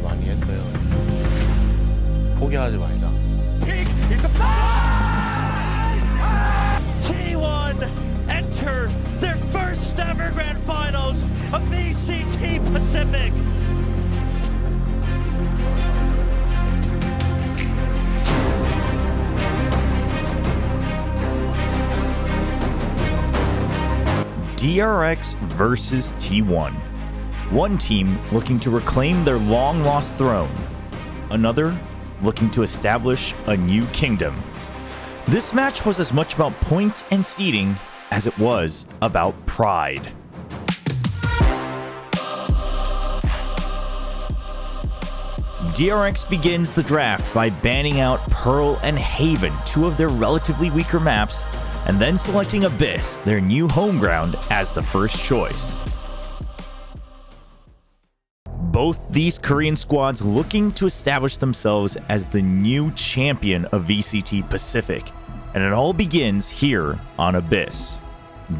많이 했어요. 포기하지 말자. T1 enter their first ever grand finals of VCT Pacific. DRX versus T1. One team looking to reclaim their long-lost throne. Another looking to establish a new kingdom. This match was as much about points and seeding as it was about pride. DRX begins the draft by banning out Pearl and Haven, two of their relatively weaker maps, and then selecting Abyss, their new home ground, as the first choice. Both these Korean squads looking to establish themselves as the new champion of VCT Pacific, and it all begins here on Abyss.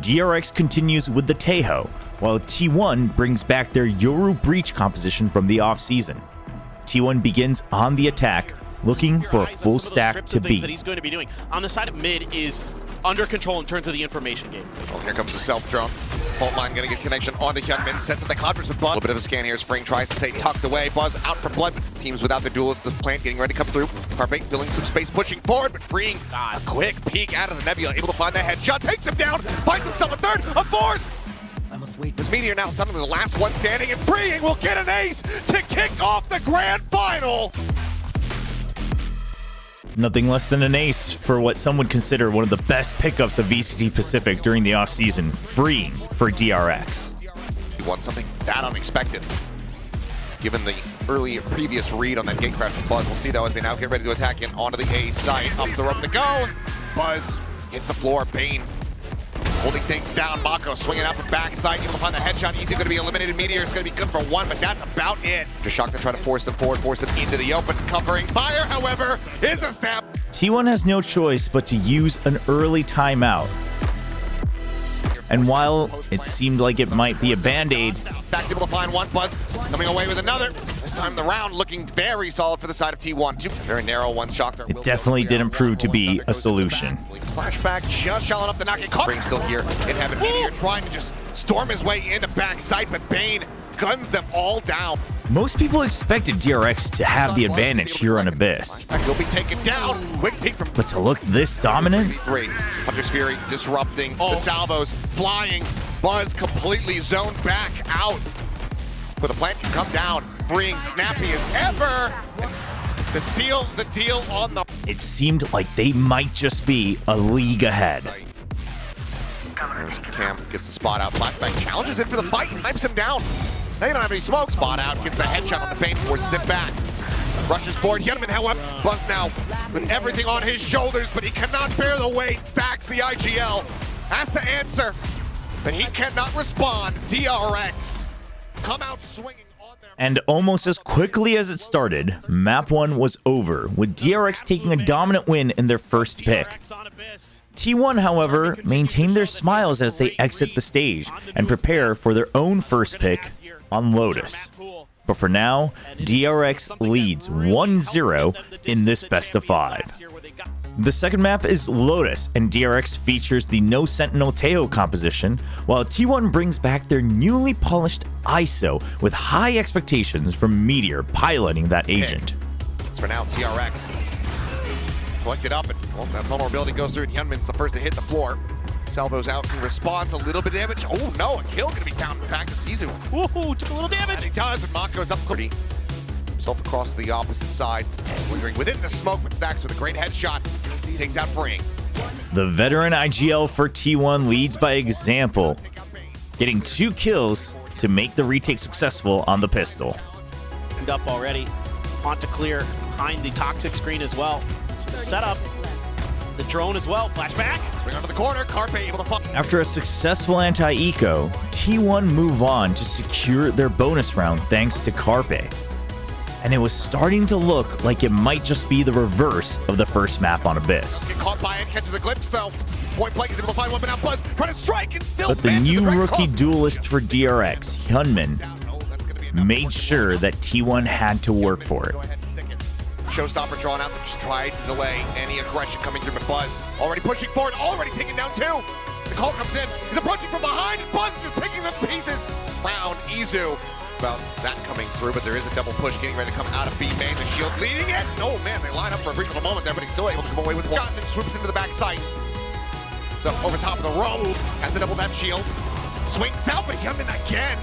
DRX continues with the Taeho, while T1 brings back their Yoru Breach composition from the off-season. T1 begins on the attack, looking for a full stack to beat. That he's going to be doing on the side of mid is under control in terms of the information game. Well, here comes the self-drone. Fault line going to get connection onto Hyunmin. Sets up the Cloudburst with Buzz. A little bit of a scan here as Fring tries to stay tucked away. Buzz out for blood. Teams without their duelists. The plant getting ready to come through. Carpe filling some space, pushing forward, but freeing a quick peek out of the nebula. Able to find that headshot. Takes him down. Finds himself a third, a fourth. This Meteor now suddenly the last one standing, and Freeing will get an ace to kick off the grand final. Nothing less than an ace for what some would consider one of the best pickups of VCT Pacific during the offseason, Freeing for DRX. He wants something that unexpected. Given the previous read on that gatecraft from Buzz, we'll see though as they now get ready to attack in onto the A site. Up the rope to go. Buzz hits the floor. Bane holding things down. Mako swinging out the backside. Able to find the headshot. Easy going to be eliminated. Meteor is going to be good for one, but that's about it. Just shocked to try to force them forward, force them into the open. Covering fire, however, is a step. T1 has no choice but to use an early timeout. And while it seemed like it might be a band-aid, Back's able to find one. Buzz coming away with another. This time the round looking very solid for the side of T1. Two very narrow ones. Shocked. it definitely didn't prove to be a solution. Flashback just shallow enough to knock it. Ring still here in heaven. Meteor trying to just storm his way into backside, but Bane guns them all down. Most people expected DRX to have the advantage here on Abyss. He'll be taken down. Quick peek from But to look this dominant? Hunter's Fury disrupting the salvos, flying. Buzz completely zoned back out. With a plant to come down, freeing snappy as ever. To seal the deal on the... It seemed like they might just be a league ahead. As Cam gets the spot out, flashback challenges it for the fight, knifes him down. They don't have any smoke. Spot out, gets the headshot on the Bane, forces it back. Rushes forward, Hyunmin, however, Buzz now with everything on his shoulders, but he cannot bear the weight. Stacks the IGL, has to answer, but he cannot respond. DRX come out swinging on their... And almost as quickly as it started, Map 1 was over, with DRX taking a dominant win in their first pick. T1, however, maintained their smiles as they exit the stage and prepare for their own first pick on Lotus. But for now, DRX leads 1-0 in this best of 5. The second map is Lotus, and DRX features the No Sentinel Taeho composition, while T1 brings back their newly polished ISO with high expectations from Meteor piloting that agent. For now, DRX collected up, and well, that vulnerability goes through, and Hyunmin's the first to hit the floor. Salvo's out in response, a little bit of damage. Oh no, a kill gonna be down back to Sizu. Woohoo, took a little damage. And he does, and Mako's up himself across the opposite side. He's lingering within the smoke, but Stacks with a great headshot. Takes out Freeing. The veteran IGL for T1 leads by example, getting 2 kills to make the retake successful on the pistol. Up already. On to clear behind the toxic screen as well. So the setup, the drone as well. Flashback. Swing onto the corner. Carpe able to pump. After a successful anti-eco, T1 move on to secure their bonus round thanks to Carpe. And it was starting to look like it might just be the reverse of the first map on Abyss. Get caught by it, catches a glimpse though. Point blank is able to find one, but now Buzz trying to strike and still. But the new rookie duelist for DRX, Hyunmin, made sure that T1 had to work for it. Go ahead and stick it. Showstopper drawn out, just try to delay any aggression coming through. But Buzz already pushing forward, already taking down two. The call comes in, he's approaching from behind, and Buzz is just picking them pieces. Round Izu. About that coming through, but there is a double push getting ready to come out of B main. The shield leading it. Oh man, they line up for a brief little moment there, but he's still able to come away with one. And then swoops into the backside. So over top of the row, has the double depth shield. Swings out, but Hyunmin again.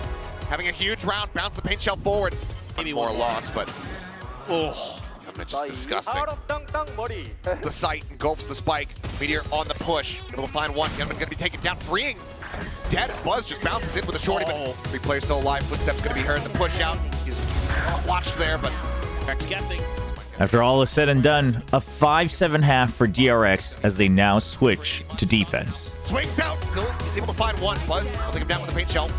Having a huge round, bounce the paint shell forward. Maybe more loss, but Hyunmin just disgusting. The sight engulfs the spike. Meteor on the push. Able to find one. Hyunmin gonna be taken down, freeing. Dead. Buzz just bounces in with a shorty, but 3 players still alive. Footsteps gonna be heard. The push out. He's watched there, but DRX guessing. After all is said and done, a 5-7 half for DRX as they now switch to defense. swings out. Still, he's able to find one. Buzz will take him down with the paint shell.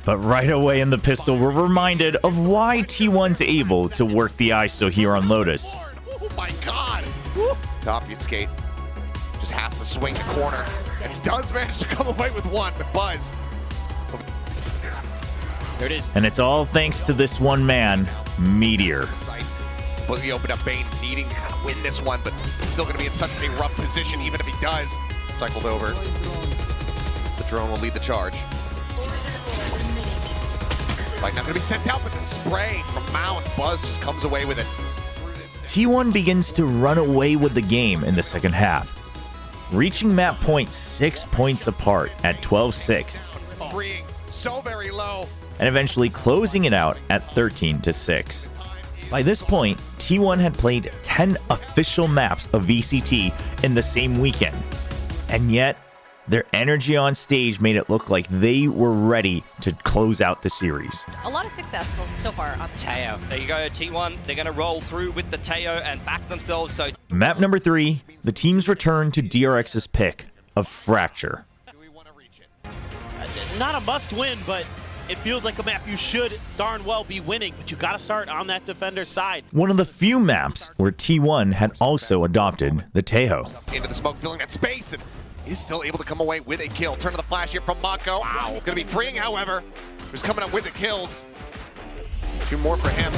But right away in the pistol, we're reminded of why T1's able to work the ISO here on Lotus. Oh my god! The obfuscate just has to swing the corner, and he does manage to come away with one, but Buzz. There it is. And it's all thanks to this one man, Meteor. Completely opened up Bane, needing to kind of win this one, but he's still going to be in such a rough position, even if he does. Cycled over. The drone will lead the charge. Like, not going to be sent out, but the spray from Mount. Buzz just comes away with it. T1 begins to run away with the game in the second half, reaching map point 6 points apart at 12-6, Freeing so very low. and eventually closing it out at 13-6. By this point, T1 had played 10 official maps of VCT in the same weekend, and yet their energy on stage made it look like they were ready to close out the series. A lot of success so far on Teo. There you go, T1. They're going to roll through with the Teo and back themselves. So Map number 3, the teams return to DRX's pick of Fracture. Do we want to reach it? Not a must win, but it feels like a map you should darn well be winning, but you got to start on that defender's side. One of the few maps where T1 had also adopted the Tejo. Into the smoke, filling that space, and he's still able to come away with a kill. Turn to the flash here from Mako. Wow. It's going to be freeing, however. Who's coming up with the kills. 2 more for him.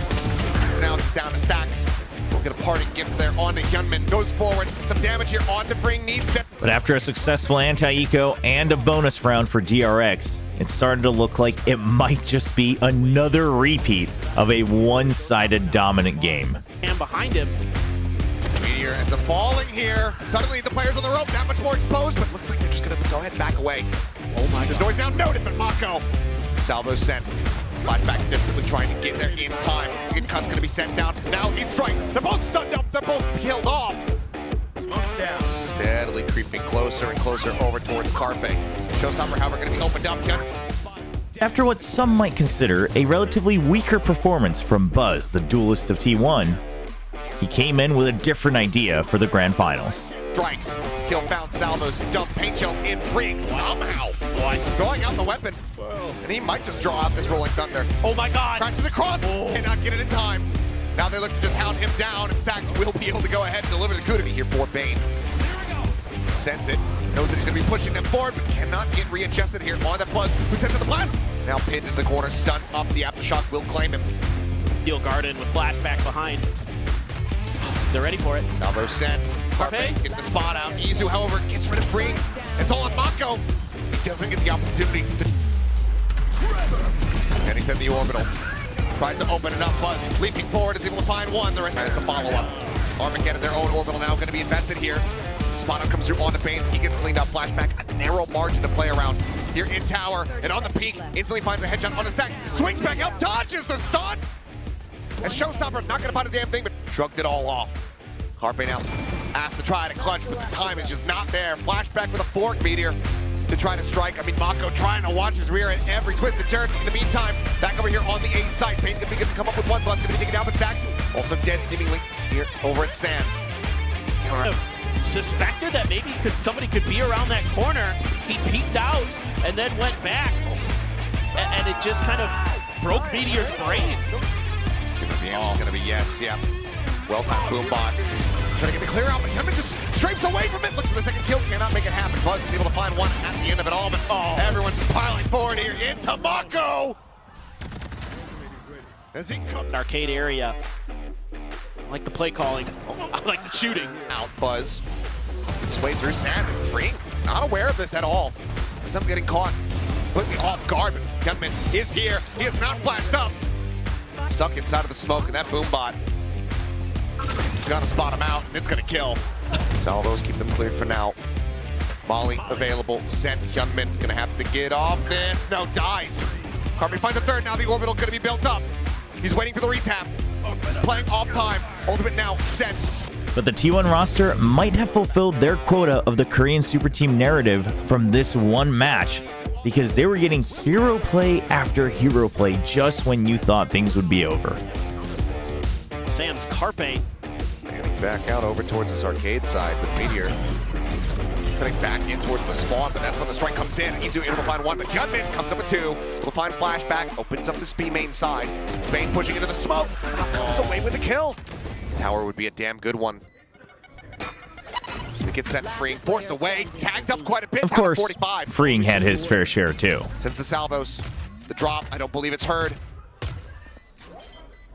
It's now just down to Stacks. We'll get a parting gift there on to Hyunmin. Goes forward. Some damage here on to Bring. Needs that. But after a successful anti-eco and a bonus round for DRX, it started to look like it might just be another repeat of a one-sided dominant game. And behind him, Meteor ends up falling here. Suddenly the players on the rope, not much more exposed, but looks like they're just going to go ahead and back away. Oh my, there's noise now noted, but Mako. Salvo sent. Flashback differently trying to get there in time. Cut's going to be sent down. Now he strikes. They're both stunned up. They're both killed off. Smokes down. Steadily creeping closer and closer over towards Carpe. Showstopper, however, going to be opened up. After what some might consider a relatively weaker performance from Buzz, the duelist of T1, he came in with a different idea for the grand finals. Strikes. Kill found salvos. Dump paint shells. Intrigue somehow. Drawing out the weapon. And he might just draw out this Rolling Thunder. oh my god, Crashes across. Cannot get it in time. Now they look to just hound him down, and Stacks will be able to go ahead and deliver the coup to me here for Bane. Sense it. Knows that he's going to be pushing them forward, but cannot get readjusted here on that Buzz, who sends it the blast. Now pinned into the corner, stunned up. The aftershock will claim him. Steel Garden with flashback behind. They're ready for it. Salvo sent. Carpe getting the spot out. Izu, however, gets rid of Free. It's all on Mako. He doesn't get the opportunity. And he sent the orbital. Tries to open it up. Buzz leaping forward is able to find one. The rest has the follow-up. Armageddon, their own orbital now going to be invested here. Spot up comes through on the Bane. He gets cleaned up. Flashback, a narrow margin to play around. Here in tower and on the peak. Instantly finds a headshot on the Stacks. Swings back out. Dodges the stun. And Showstopper not going to find a damn thing, but shrugged it all off. Carpe now asked to try to clutch, but the time is just not there. Flashback with a fork Meteor to try to strike. I mean, Mako trying to watch his rear at every twist and turn. In the meantime, back over here on the A side. Bane's going to be good to come up with one. Buzz going to be taken down with Stacks. Also dead seemingly here over at Sands. Suspected that maybe somebody could be around that corner. He peeked out and then went back. And it just kind of broke Meteor's brain. The answer's going to be yes, yeah. Well-timed Boombot. Trying to get the clear out, but Hyunmin just strafes away from it. Looks for the second kill, cannot make it happen. Buzz is able to find one at the end of it all, but everyone's just piling forward here into Mako. As he comes Arcade area. I like the play calling. I like the shooting. out, Buzz. His way through sand. Freeing, not aware of this at all. As I'm getting caught completely off guard, but Gunman is here. He is not flashed up. Stuck inside of the smoke, and that boom bot is gonna spot him out, and it's gonna kill. Salvos keep them cleared for now. Molly available, sent. Hyunmin gonna have to get off this. No, dies. Carby finds the third, now the orbital gonna be built up. He's waiting for the retap. He's playing off time. Ultimate now, sent. But the T1 roster might have fulfilled their quota of the Korean Super Team narrative from this one match, because they were getting hero play after hero play just when you thought things would be over. Sans Carpe. Panning back out over towards this arcade side with Meteor. Cutting back in towards the spawn, but that's when the strike comes in. Izu able to find one, but Gunman comes up with two. Able to find flashback, opens up the B main side. Spain pushing into the smoke. Comes away with a kill. Tower would be a damn good one. They get sent freeing, forced away, tagged up quite a bit. Of course, 45. Freeing had his fair share too. Since the salvos, the drop, I don't believe it's heard.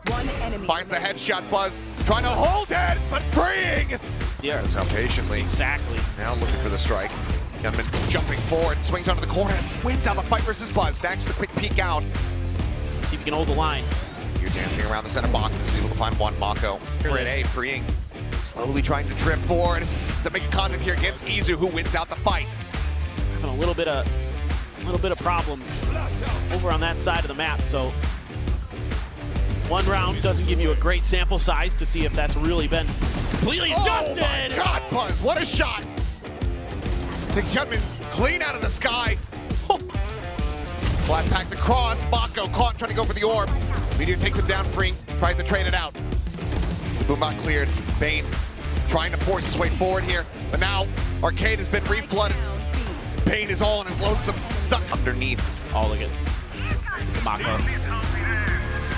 One enemy Finds the headshot, Buzz, trying to hold it, but freeing! Yeah, That's how patiently. exactly. Now looking for the strike. Gunman jumping forward, swings onto the corner, wins out the fight versus Buzz. Stacks the quick peek out. Let's see if we can hold the line. You're dancing around the center boxes, able to find one. Mako. Here it Grid is. A, freeing. Slowly trying to drift forward to make a contact here against Izu, who wins out the fight. Having a little bit of problems over on that side of the map. So one round doesn't give you a great sample size to see if that's really been completely adjusted. Oh my God, Buzz, what a shot! Takes Hyunmin clean out of the sky. Flat packs across, Mako caught, trying to go for the orb. Meteor takes him down, freeing, tries to trade it out. The boombot cleared. Bane trying to force his way forward here, but now Arcade has been reflooded. Bane is all on his lonesome, stuck underneath. Oh, look at Mako.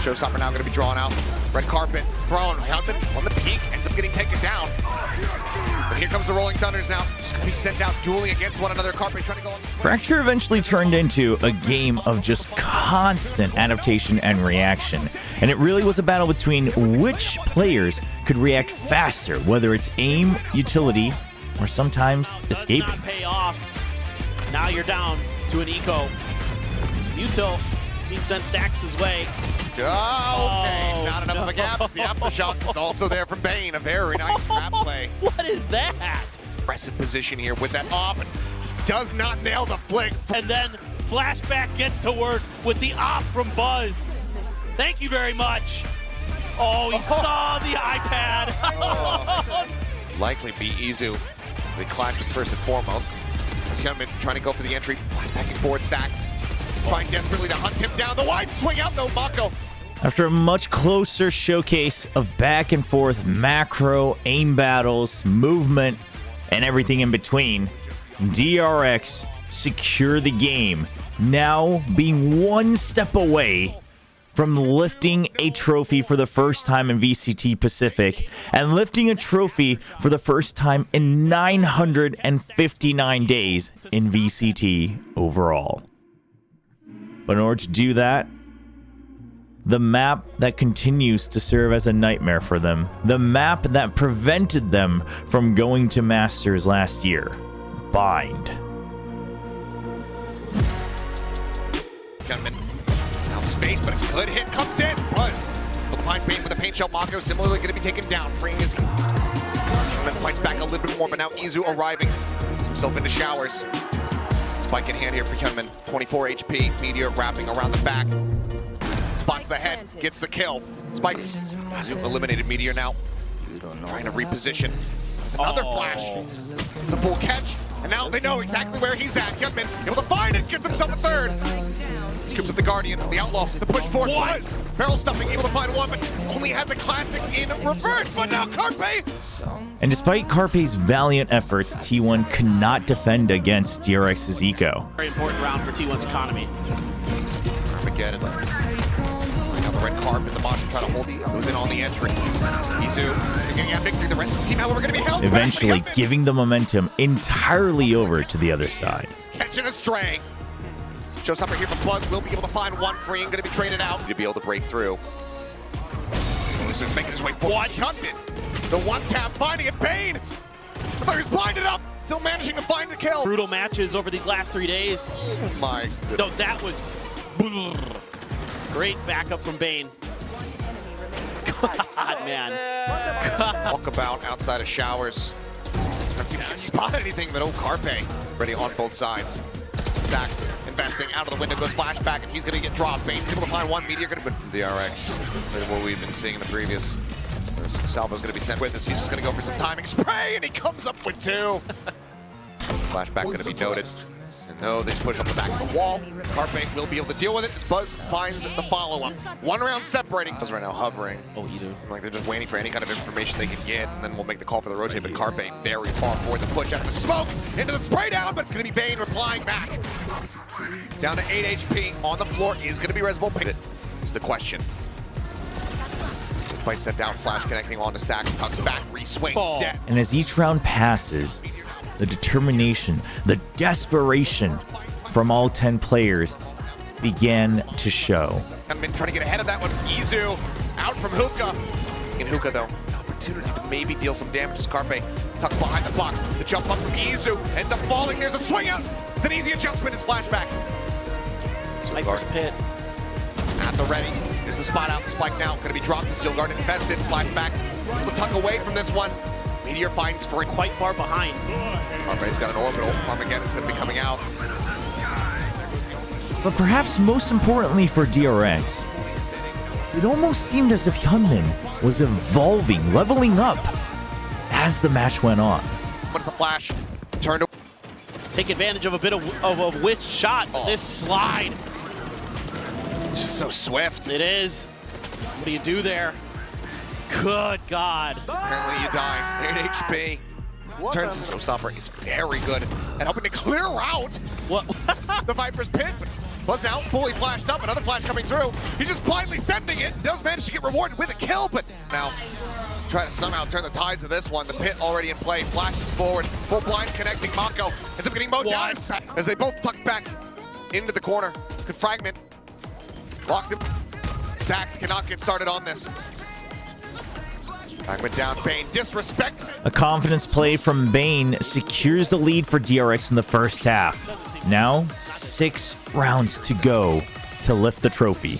Showstopper now going to be drawn out. Red carpet thrown. Hyunmin on the peak, ends up getting taken down. But here comes the Rolling Thunders now. Just going to be sent out dueling against one another. Carpet trying to go on the Fracture eventually turned into a game of just constant adaptation and reaction. And it really was a battle between which players could react faster, whether it's aim, utility, or sometimes escaping. Does not pay off. Now you're down to an eco. So util being sent Stax' way. Oh, okay. Oh, Not enough of a gap. The aftershock is also there from Bane. A very nice trap play. What is that? Aggressive position here with that off, and just does not nail the flick. And then Flashback gets to work with the op from Buzz. Thank you very much. Oh, he saw the iPad. Likely be Izu. The classic first and foremost. As Hyunmin trying to go for the entry. Flashbacking forward, Stacks. Trying desperately to hunt him down. The wide swing out though, Mako. After a much closer showcase of back and forth macro, aim battles, movement, and everything in between, DRX secure the game, now being one step away from lifting a trophy for the first time in VCT Pacific and lifting a trophy for the first time in 959 days in VCT overall. But in order to do that, the map that continues to serve as a nightmare for them, the map that prevented them from going to Masters last year, Bind. Gunman out space, but a good hit comes in. Buzz behind Bane with a paint shell. Mako similarly going to be taken down. Freeing his Gunman fights back a little bit more, but now Izu arriving. Gets himself into showers. Spike in hand here for Hyunmin. 24 HP. Meteor wrapping around the back. Spots the head, gets the kill. Spike eliminated Meteor now. Trying to reposition. There's another flash. It's a full catch, and now they know exactly where he's at. Hyunmin able to find it, gets himself a third. Comes with the Guardian, the Outlaw, the push forward. Buzz. Barrel stuffing, able to find one, but only has a classic in reverse. But now Carpe. And despite Carpe's valiant efforts, T1 could not defend against DRX's eco. Very important round for T1's economy. Armageddon. Now the red carpet, the Mosh trying to hold, goes in on the entry. Izu getting out victory. The rest of the team, however, going to be held Eventually back. giving the momentum entirely over to the other side. Catching a stray. Showstopper here from Buzz will be able to find one free and going to be traded out to be able to break through. Wizards making his way forward. Hyunmin, the one tap, finding it. Bane, I thought he was blinded up, still managing to find the kill. Brutal matches over these last 3 days. Oh my goodness. No, that was great backup from Bane. God, man. Walkabout outside of showers. Let's see if he can spot anything, but Carpe ready on both sides. Stacks investing out of the window, goes flashback, and he's going to get dropped. Bane's able to find one. Meteor going to be from DRX. What we've been seeing in the previous. Salvo's going to be sent with us. He's just going to go for some timing spray, and he comes up with 2. Flashback going to be noted. And no, they just push up the back of the wall. Carpe will be able to deal with it as Buzz finds the follow-up. 1 round separating. Buzz right now hovering. Oh, easy. Like they're just waiting for any kind of information they can get, and then we'll make the call for the rotate. But Carpe very far forward to push out of the smoke into the spray down, but it's going to be Bane replying back. Down to 8 HP on the floor. Is going to be Resbo. Is the question. Fight set down, flash connecting on to Stacks, tucks back, re-swings, dead. And as each round passes, the determination, the desperation from all 10 players began to show. I've been trying to get ahead of that one. Izu out from Hookah. In Hookah, though, an opportunity to maybe deal some damage as Carpe tucked behind the box. The jump up from Izu ends up falling. There's a swing out. It's an easy adjustment. It's flashback. Sniper's pit. At the ready. There's the spot out. The spike now. Going to be dropped. The Seal Guard invested. Flashback. Able to tuck away from this one. Meteor finds Free. Quite far behind. Carpe's got an orbital. Armageddon's going to be coming out. But perhaps most importantly for DRX, it almost seemed as if Hyunmin was evolving, leveling up as the match went on. What's the flash? Turn to... Take advantage of a bit of a witch shot. Oh. This slide. It's just so swift. It is. What do you do there? Good God. Apparently you die. 8 HP. Turns to Showstopper is very good at helping to clear out What? the Viper's pit. Buzz now fully flashed up. Another flash coming through. He's just blindly sending it. Does manage to get rewarded with a kill, but now try to somehow turn the tides of this one. The pit already in play. Flashes forward. Full blind connecting. Mako ends up getting mowed down as they both tuck back into the corner. Could fragment. Locked him. Stacks cannot get started on this. Fragment down. Bane disrespects it. A confidence play from Bane secures the lead for DRX in the first half. Now, 6 rounds to go to lift the trophy.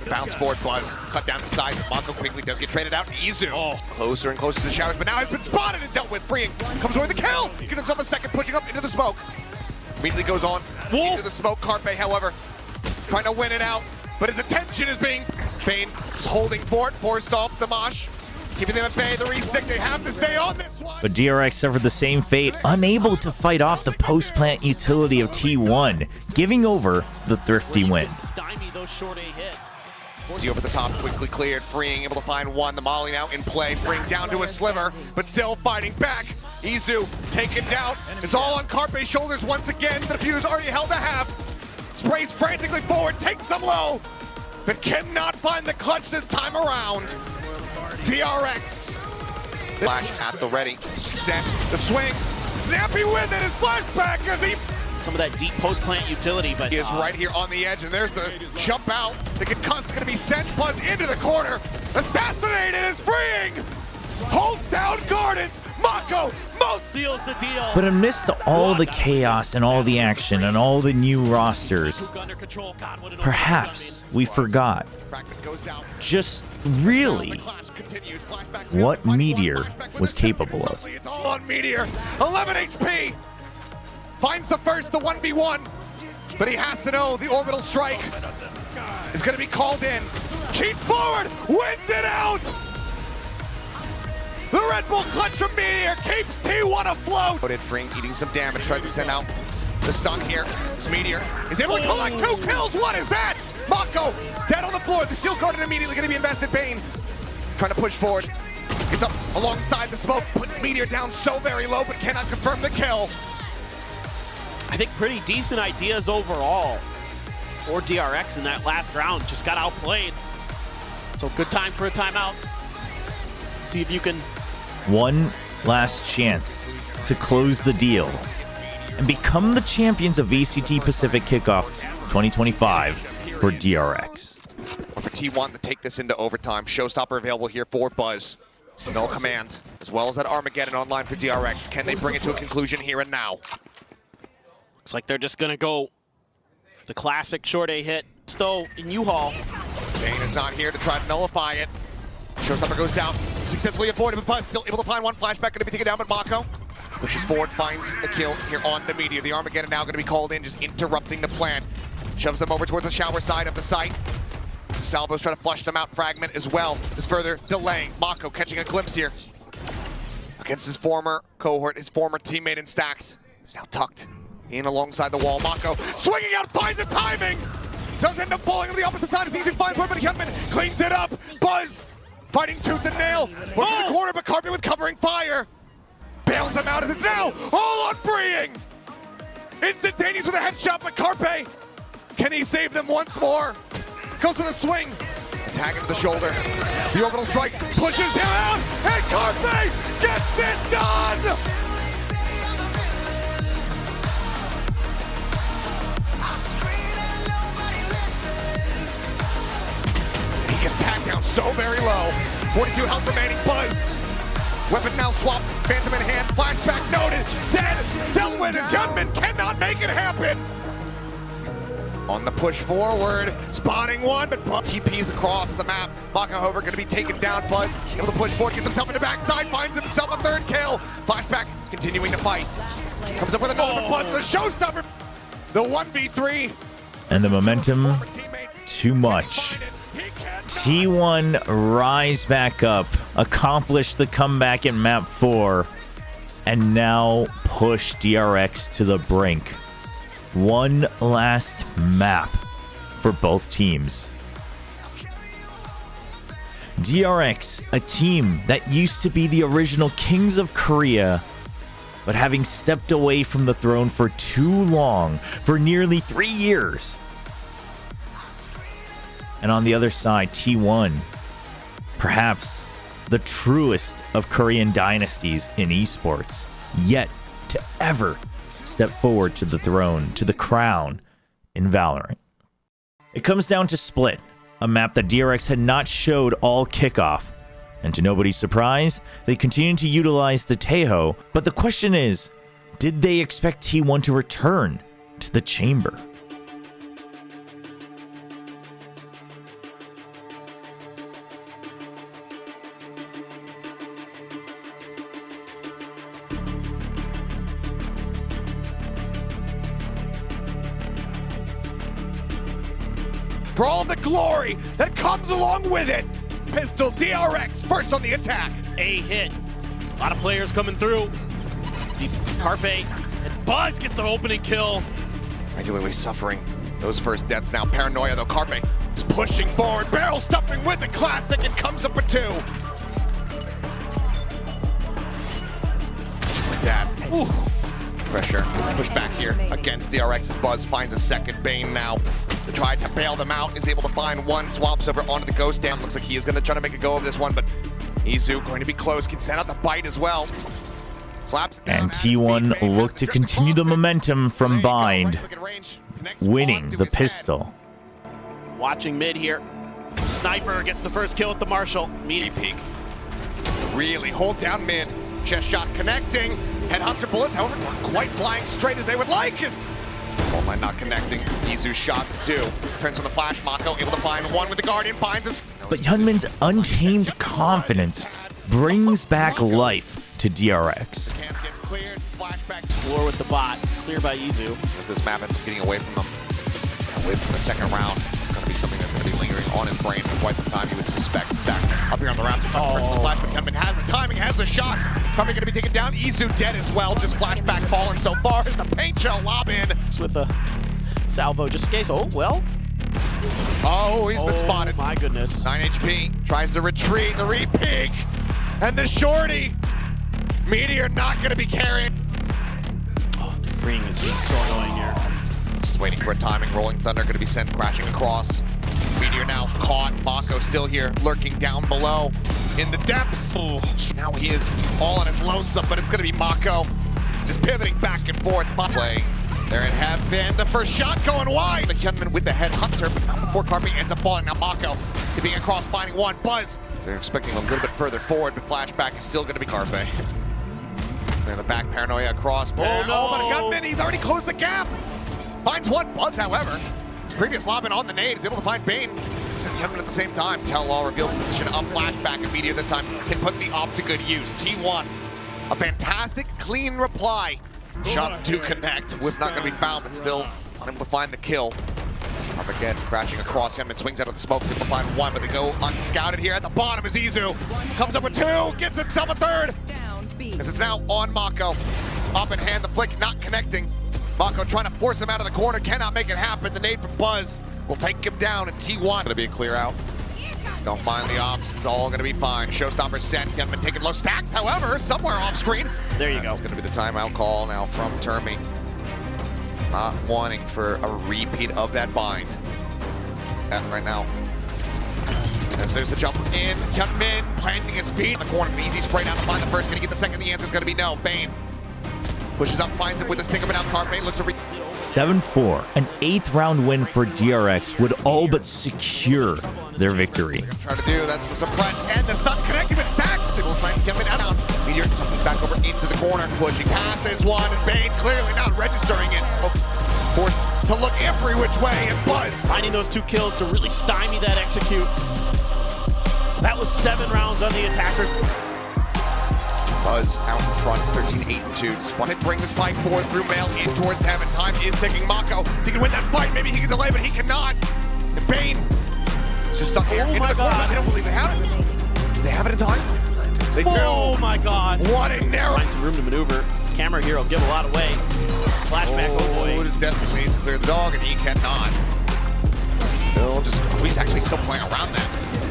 Bounce forward, Buzz. Cut down the side. Mako quickly does get traded out. Izu. Closer and closer to the showers, but now has been spotted and dealt with. Freeing. Comes away with the kill. Gives himself a second, pushing up into the smoke. Immediately goes on into the smoke. Carpe, however, trying to win it out, but his attention is being... Bane is holding fort, forced off the mosh. Keeping them at bay, the re-stick, they have to stay on this one. But DRX suffered the same fate, unable to fight off the post-plant utility of T1, giving over the thrifty win. Stymie those short A hits. See over the top, quickly cleared, Freeing, able to find one. The Molly now in play, Freeing down to a sliver, but still fighting back. Izu taken down. It's all on Carpe's shoulders once again. The defuse already held a half. Sprays frantically forward, takes them low, but cannot find the clutch this time around. DRX. Flash at the ready. Sent the swing. Snappy win and his flashback as he... Some of that deep post-plant utility, but... He is right here on the edge, and there's the jump out. The concuss is going to be sent, Buzz into the corner. Assassinated is Freeing. Holds down Gardens. Mako seals the deal. But amidst all the chaos and all the action and all the new rosters, perhaps we forgot just really what Meteor was capable of. It's all on Meteor. 11 HP. Finds the first, the 1v1. But he has to know the orbital strike is going to be called in. Cheats forward, wins it out. The Red Bull clutch from Meteor keeps T1 afloat. Freeing eating some damage, tries to send out the stun here. This Meteor is able to collect 2 kills. What is that? Mako dead on the floor. The Steel Guardian immediately going to be invested. Bane trying to push forward. Gets up alongside the smoke. Puts Meteor down so very low, but cannot confirm the kill. I think pretty decent ideas overall for DRX in that last round. Just got outplayed. So good time for a timeout. See if you can... One last chance to close the deal and become the champions of VCT Pacific Kick Off 2025 for DRX. T1 to take this into overtime. Showstopper available here for Buzz. No command, as well as that Armageddon online for DRX. Can they bring it to a conclusion here and now? Looks like they're just gonna go the classic short A hit. Stowe in U-Haul. Bane is not here to try to nullify it. Showstopper goes out, successfully avoided, but Buzz still able to find one flashback, gonna be taken down, but Mako pushes forward, finds a kill here on the Meteor. The Armageddon now gonna be called in, just interrupting the plan. Shoves them over towards the shower side of the site. Salvo's trying to flush them out. Fragment as well is further delaying. Mako catching a glimpse here against his former cohort, his former teammate in Stacks. He's now tucked in alongside the wall. Mako swinging out, finds the timing. Does end up falling on the opposite side as easy to find, but Hyunmin cleans it up. Buzz fighting tooth and nail. Pushing the corner, but Carpe with covering fire. Bails them out as it's now all on freeing. Instantaneous with a headshot, but Carpe, can he save them once more? Goes to the swing. Tag him to the shoulder. The orbital strike pushes him out, and Carpe gets it done! He gets tagged down so very low. 42 health remaining. Buzz. Weapon now swapped. Phantom in hand. Flashback noted. Dead. Dealt with. And Hyunmin cannot make it happen. On the push forward, spotting one, but TP's across the map. Mako, however, going to be taken down. Buzz able to push forward, gets himself in the backside, finds himself a third kill. Flashback, continuing to fight. Comes up with another, but Buzz, the showstopper. The 1v3. And the momentum, too much. T1 rise back up, accomplish the comeback in map 4, and now push DRX to the brink. One last map for both teams. DRX, a team that used to be the original kings of Korea, but having stepped away from the throne for too long, for nearly 3 years. And on the other side, T1, perhaps the truest of Korean dynasties in esports, yet to ever step forward to the throne, to the crown in Valorant. It comes down to Split, a map that DRX had not showed all kickoff. And to nobody's surprise, they continue to utilize the Taeho, but the question is, did they expect T1 to return to the chamber? For all the glory that comes along with it. Pistol DRX first on the attack. A hit. A lot of players coming through. Carpe and Buzz gets the opening kill. Regularly suffering those first deaths now. Paranoia though, Carpe is pushing forward. Barrel stuffing with the classic and comes up for 2. Just like that. Ooh. Pressure, push back here against DRX as Buzz finds a second Bane now. To try to bail them out, is able to find one, swaps over onto the Ghost Dam. Looks like he is going to try to make a go of this one, but Izu going to be close, can send out the bite as well. Slaps it down. And T1 look to continue the momentum from Bind, winning the pistol. Watching mid here. Sniper gets the first kill with the Marshall. Meaty peek. Really hold down mid. Chest shot connecting. Headhunter bullets, however, not quite flying straight as they would like. All line not connecting. Izu's shots do. Turns on the flash. Mako able to find one with the Guardian. Finds us. But Hyunmin's untamed confidence brings back life to DRX. Camp gets cleared. Flashback. Explore with the bot. Clear by Izu. If this map ends up getting away from them, away from the second round, it's going to be something that's going to be lingering on his brain for quite some time. You would suspect. Stack up here on the rafters. The flash, but Hyunmin has the timing, has the shots. Probably going to be taken down. Izu dead as well. Just flashback falling so far as the paint shell lob in. With a salvo just in case. Oh, well. Oh, he's been spotted. My goodness. 9 HP. Tries to retreat. The re-peek. And the shorty. Meteor not going to be carrying. Oh, Ring is being so annoying here. Just waiting for a timing. Rolling Thunder going to be sent crashing across. Meteor now caught. Mako still here, lurking down below in the depths. Oh. Now he is all on his lonesome, but it's going to be Mako just pivoting back and forth. Play There it had been. The first shot going wide. The Hyunmin with the head hunter before Carpe ends up falling. Now Mako being across, finding one. Buzz. So they're expecting a little bit further forward, but flashback is still going to be Carpe. There the back paranoia across. Oh, no. But Hyunmin, he's already closed the gap. Finds one. Buzz, however, previous lobbing on the nade, is able to find Bane. Hyunmin at the same time. Tell-all reveals the position of flashback, and Meteor this time can put the op to good use. T1, a fantastic, clean reply. Shots to connect. Whip not going to be found, but still unable to find the kill. Up again, crashing across him and swings out of the smoke. Able to find one, but they go unscouted here. At the bottom is Izu. Comes up with two, gets himself a third. As it's now on Mako. Up in hand, the flick not connecting. Mako trying to force him out of the corner, cannot make it happen. The nade from Buzz will take him down, and T1 going to be a clear out. Don't find the ops, it's all going to be fine. Showstopper set, Hyunmin taking low stacks, however, somewhere off screen. There you go. It's going to be the timeout call now from Termi. Not wanting for a repeat of that bind. And right now, as there's the jump in, Hyunmin planting his feet. On the corner, easy spray down to find the first. Can he get the second? The answer is going to be no. Bane pushes up, finds him with a stick up and out. Carpe looks to reach. 7-4, an 8th round win for DRX would all but secure their victory. Trying to do, that's the suppress, and the stun connecting with stacks. Single sign coming down. Meteor jumping back over into the corner, pushing past this one, and Bane clearly not registering it. Forced to look every which way, and Buzz Finding those 2 kills to really stymie that execute. That was 7 rounds on the attackers. Buzz out in front, 13-8-2. Despite bring the spike forward through Mail in towards heaven. Time is ticking. Mako, he can win that fight. Maybe he can delay, but he cannot. And Bane is just stuck here into the corner. I don't believe they have it. They have it in time. They do. Oh my God. What a narrow. Find some room to maneuver. Camera here will give a lot away. Flashback, oh boy. It is definitely needs to clear the dog, and he cannot. He's actually still playing around that.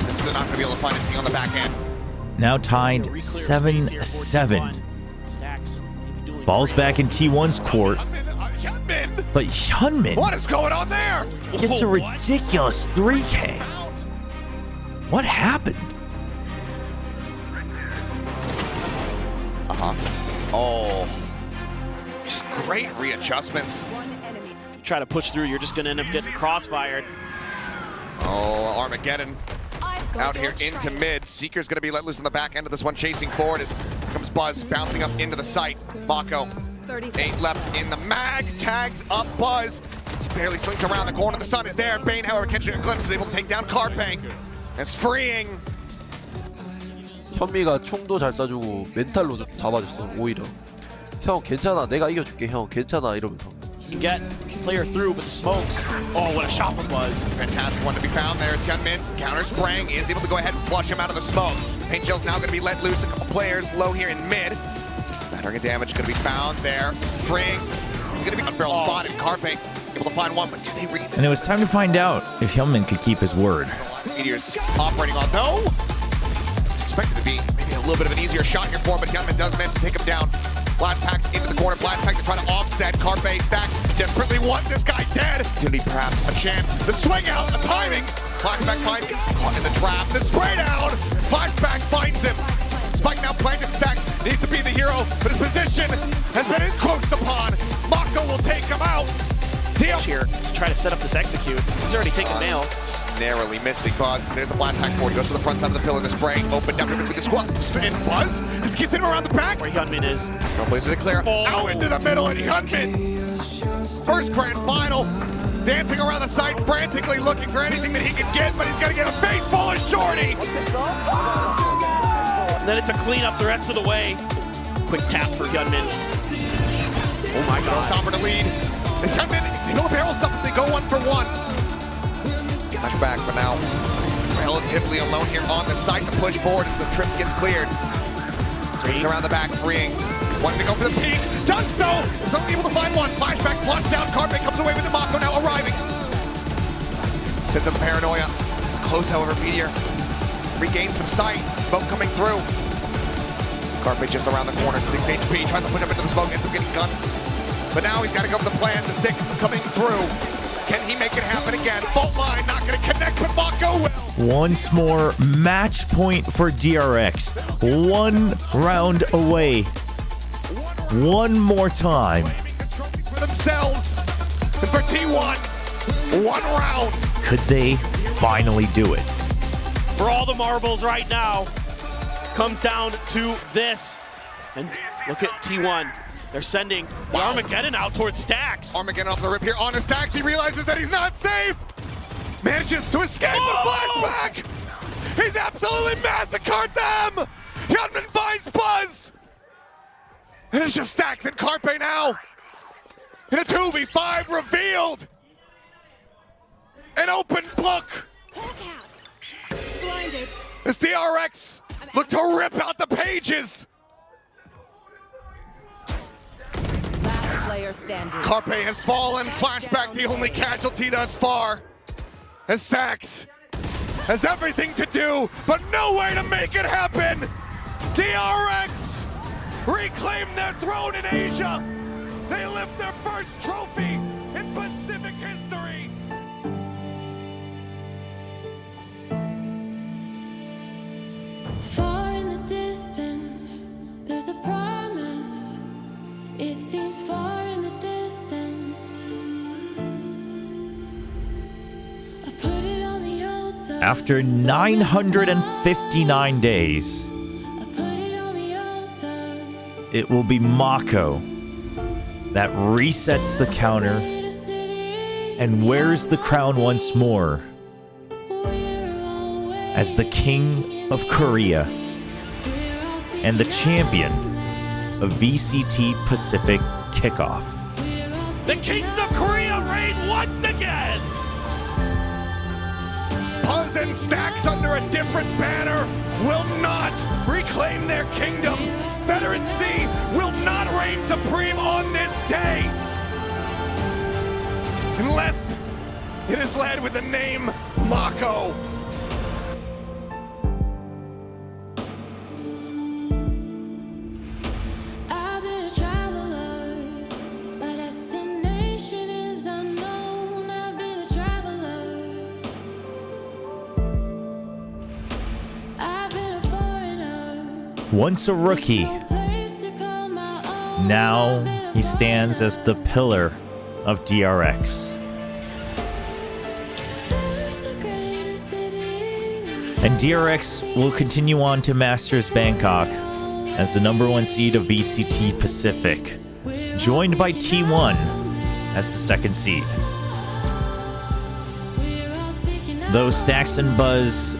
This is not going to be able to find anything on the back end. Now tied 7-7. Ball's back in T1's court, Hyunmin. but Hyunmin What is going on there? gets a ridiculous 3K. What happened? Oh, just great readjustments. You try to push through, you're just going to end up getting crossfired. Oh, Armageddon out here into mid. Seeker's going to be let loose on the back end of this one, chasing forward as comes Buzz bouncing up into the site. Mako, 8 left in the mag, tags up Buzz. He barely slinks around the corner. The sun is there. Bane, however, catching a glimpse, is able to take down Carpe. It's freeing. 현미가 총도 잘 쏴주고 멘탈로 좀 잡아줬어. 오히려 형 괜찮아, 내가 이겨줄게 형 괜찮아 이러면서. You get player through with the smokes. Oh, what a shot from Buzz. Fantastic one to be found there. As Hyunmin counter spraying, is able to go ahead and flush him out of the smoke. Paint Shell's now going to be let loose. A couple players low here in mid. Battering of damage going to be found there. Freeing. Going to be on barrel spotted. Carpe able to find one, but do they read? And it was time to find out if Hyunmin could keep his word. Meteor's operating on though. Expected to be maybe a little bit of an easier shot here for him, but Hyunmin does manage to take him down. Blast Pack into the corner. Blast Pack to try to offset. Carpe stack. Desperately wants this guy dead. Opportunity perhaps a chance. The swing out. The timing. Flashback finds him. Caught in the trap. The spray down. Flashback finds him. Spike now planted stack. Needs to be the hero, but his position has been encroached upon. Mako will take him out. Deal here to try to set up this execute. He's already taken nail. Just narrowly missing Buzz. There's the Blast Pack forward. Goes to the front side of the pillar. The spray open down between the squad. And Buzz just gets him around the back. Where Hyunmin is. No place to declare. Out into the middle, and Hyunmin. First grand final. Dancing around the site, frantically looking for anything that he can get, but he's going to get a face full of Shorty. And then it's a clean up the rest of the way. Quick tap for Hyunmin. Oh my God. Stopper to lead. Is Hyunmin, no barrel stuff, they go 1 for 1. Flashback, but now relatively alone here on the site to push forward as the trip gets cleared. Turns around the back, freeing. Wanting to go for the peak, does so! Is only able to find one. Flashback, flush down, Carpe comes away with the Mako now arriving. Sends up the paranoia. It's close, however, Meteor regains some sight. Smoke coming through. Carpe just around the corner, 6 HP, trying to put him into the smoke, ends up getting gunned. But now he's got to go for the plan, the stick coming through. Can he make it happen again? Fault line, not going to connect, but Mako will. Once more, match point for DRX. 1 round away. One more time. For themselves. themselves. And for T1, 1 round. Could they finally do it? For all the marbles right now, comes down to this. And look at T1. They're sending the Armageddon out towards Stacks. Armageddon off the rip here on his Stacks. He realizes that he's not safe. Manages to escape with flashback. He's absolutely massacred them. Hyunmin finds Buzz. And it's just Stacks and Carpe now. In a 2v5 revealed. An open book. Blinded. As DRX look to rip out the pages. Last player standing. Carpe has fallen. Flashback the only casualty thus far. As Stacks has everything to do, but no way to make it happen. DRX reclaim their throne in Asia. They lift their first trophy in Pacific history. Far in the distance, there's a promise. It seems far in the distance. I put it on the altar. After 959 days, I put it on the altar. it will be Mako that resets the counter and wears the crown once more as the King of Korea and the champion of VCT Pacific Kick Off. The Kings of Korea reign once again. Buzz and Stacks under a different banner will not reclaim their kingdom. Veteran Z will not reign supreme on this day. Unless it is led with the name Mako. I've been a traveler. My destination is unknown. I've been a traveler. I've been a foreigner. Once a rookie, No place to call my own. now he stands as the pillar of DRX. There's a greater city. And DRX will continue on to Masters Bangkok as the #1 seed of VCT Pacific, joined by T1 as the 2nd seed. We're all seeking out. Though Stacks and Buzz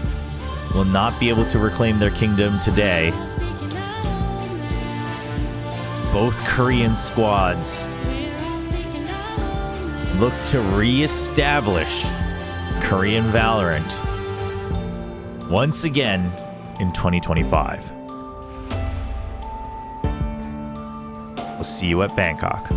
will not be able to reclaim their kingdom today, Seeking out. both Korean squads We're all seeking out. look to re-establish Korean Valorant once again in 2025. We'll see you at Bangkok.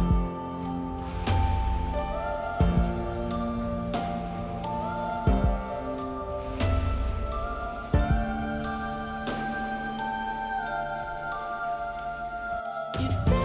You've said